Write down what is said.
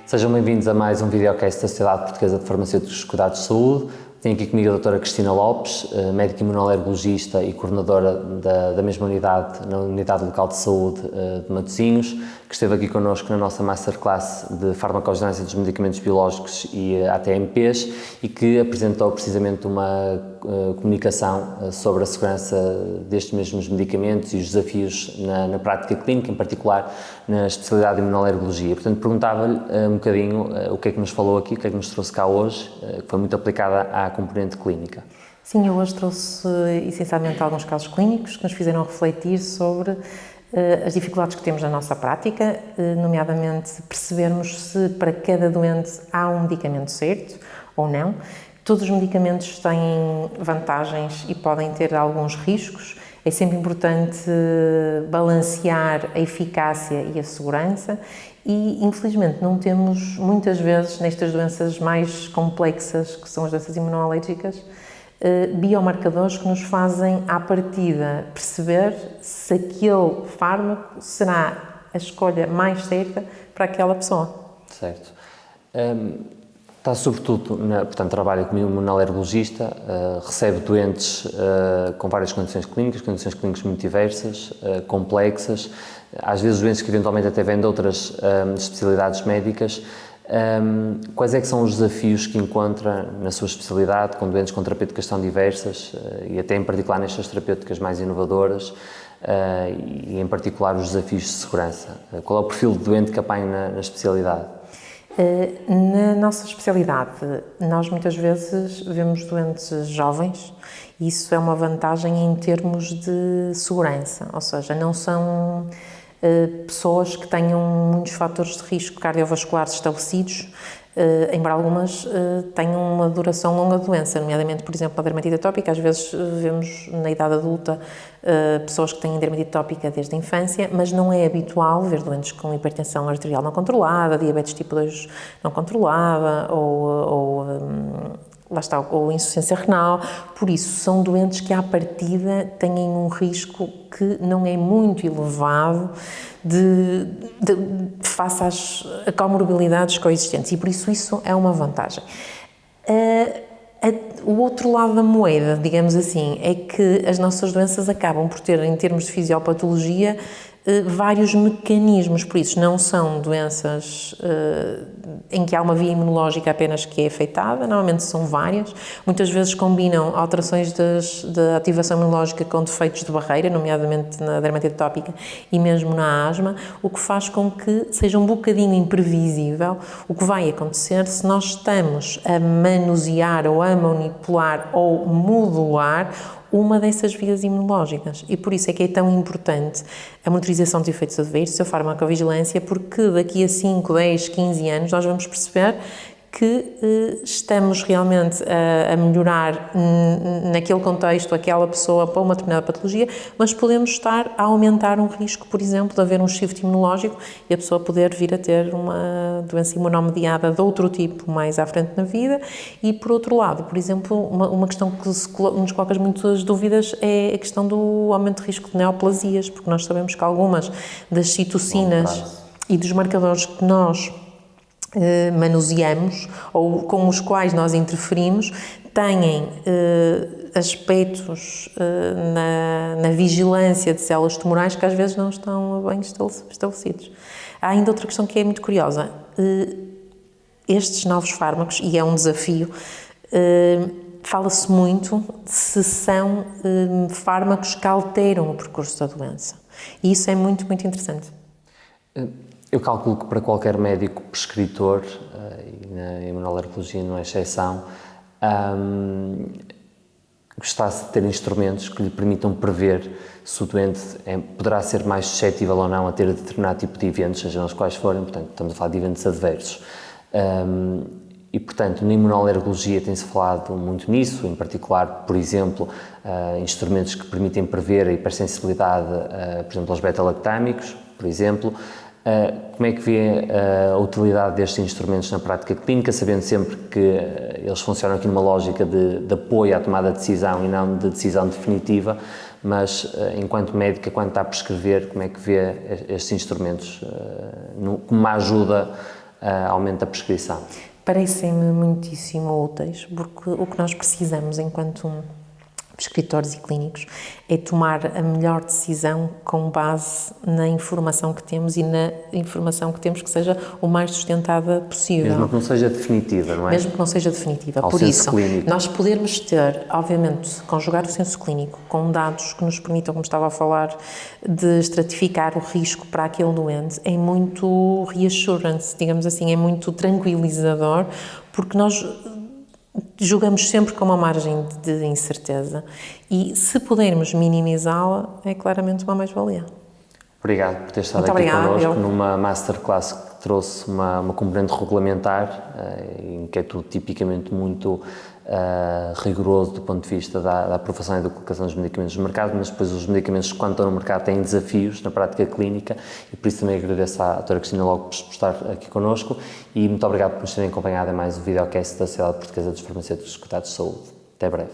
Sejam bem-vindos a mais um videocast da Sociedade Portuguesa de Farmacêuticos e Cuidados de Saúde. Tenho aqui comigo a doutora Cristina Lopes, médica imunoalergologista e coordenadora da mesma unidade, na Unidade Local de Saúde de Matosinhos, que esteve aqui connosco na nossa Masterclass de Farmacovigilância dos Medicamentos Biológicos e ATMPs e que apresentou precisamente uma comunicação sobre a segurança destes mesmos medicamentos e os desafios na prática clínica, em particular na especialidade de imunoalergologia. Portanto, perguntava-lhe um bocadinho o que é que nos falou aqui, o que é que nos trouxe cá hoje, que foi muito aplicada à componente clínica. Sim, eu hoje trouxe essencialmente alguns casos clínicos que nos fizeram refletir sobre as dificuldades que temos na nossa prática, nomeadamente percebermos se para cada doente há um medicamento certo ou não. Todos os medicamentos têm vantagens e podem ter alguns riscos. É sempre importante balancear a eficácia e a segurança e, infelizmente, não temos muitas vezes, nestas doenças mais complexas, que são as doenças imunológicas, biomarcadores que nos fazem, à partida, perceber se aquele fármaco será a escolha mais certa para aquela pessoa. Certo. Está sobretudo, portanto, trabalha como imunoalergologista, recebe doentes com várias condições clínicas muito diversas, complexas, às vezes doentes que eventualmente até vêm de outras especialidades médicas. Quais é que são os desafios que encontra na sua especialidade com doentes com terapêuticas tão diversas e até em particular nestas terapêuticas mais inovadoras e em particular os desafios de segurança? Qual é o perfil de doente que apanha na especialidade? Na nossa especialidade, nós muitas vezes vemos doentes jovens e isso é uma vantagem em termos de segurança, ou seja, não são pessoas que tenham muitos fatores de risco cardiovasculares estabelecidos, embora algumas tenham uma duração longa de doença, nomeadamente, por exemplo, a dermatite atópica. Às vezes vemos na idade adulta pessoas que têm dermatite atópica desde a infância, mas não é habitual ver doentes com hipertensão arterial não controlada, diabetes tipo 2 não controlada ou insuficiência renal. Por isso, são doentes que, à partida, têm um risco que não é muito elevado face às comorbilidades coexistentes, e por isso é uma vantagem. O outro lado da moeda, digamos assim, é que as nossas doenças acabam por ter, em termos de fisiopatologia, vários mecanismos, por isso não são doenças em que há uma via imunológica apenas que é afetada, normalmente são várias, muitas vezes combinam alterações da ativação imunológica com defeitos de barreira, nomeadamente na dermatite atópica e mesmo na asma, o que faz com que seja um bocadinho imprevisível o que vai acontecer se nós estamos a manusear ou a manipular ou modular uma dessas vias imunológicas, e por isso é que é tão importante a monitorização dos efeitos adversos, a farmacovigilância, porque daqui a 5, 10, 15 anos nós vamos perceber que estamos realmente a melhorar naquele contexto aquela pessoa para uma determinada patologia, mas podemos estar a aumentar um risco, por exemplo, de haver um shift imunológico e a pessoa poder vir a ter uma doença imunomediada de outro tipo mais à frente na vida. E, por outro lado, por exemplo, uma questão que nos coloca muitas dúvidas é a questão do aumento de risco de neoplasias, porque nós sabemos que algumas das citocinas e dos marcadores que nós manuseamos ou com os quais nós interferimos têm aspectos na vigilância de células tumorais que às vezes não estão bem estabelecidos. Há ainda outra questão que é muito curiosa. Estes novos fármacos, e é um desafio, fala-se muito se são fármacos que alteram o percurso da doença. E isso é muito, muito interessante. Eu calculo que para qualquer médico prescritor, e na imunoalergologia não é exceção, gostasse de ter instrumentos que lhe permitam prever se o doente poderá ser mais suscetível ou não a ter determinado tipo de eventos, sejam os quais forem, portanto, estamos a falar de eventos adversos. E, portanto, na imunoalergologia tem-se falado muito nisso, em particular, por exemplo, instrumentos que permitem prever a hipersensibilidade, por exemplo, aos beta-lactâmicos, por exemplo. Como é que vê a utilidade destes instrumentos na prática clínica, sabendo sempre que eles funcionam aqui numa lógica de apoio à tomada de decisão e não de decisão definitiva, mas enquanto médica, quando está a prescrever, como é que vê estes instrumentos como uma ajuda aumento da prescrição? Parecem-me muitíssimo úteis, porque o que nós precisamos enquanto prescritores e clínicos é tomar a melhor decisão com base na informação que temos e na informação que temos que seja o mais sustentada possível. Mesmo que não seja definitiva, não é? Mesmo que não seja definitiva. Ao Por senso isso, clínico. nós podermos ter, obviamente, conjugar o senso clínico com dados que nos permitam, como estava a falar, de estratificar o risco para aquele doente, é muito reassurance, digamos assim, é muito tranquilizador, porque nós julgamos sempre com uma margem de incerteza e, se pudermos minimizá-la, é claramente uma mais-valia. Obrigado por ter estado Muito aqui obrigada, connosco numa masterclass que trouxe uma componente regulamentar, em que é tudo tipicamente muito rigoroso do ponto de vista da aprovação e da colocação dos medicamentos no mercado, mas depois os medicamentos, quando estão no mercado, têm desafios na prática clínica e por isso também agradeço à doutora Cristina Lopes por estar aqui connosco e muito obrigado por nos terem acompanhado em mais um videocast da Sociedade Portuguesa dos Farmacêuticos de Cuidados de Saúde. Até breve.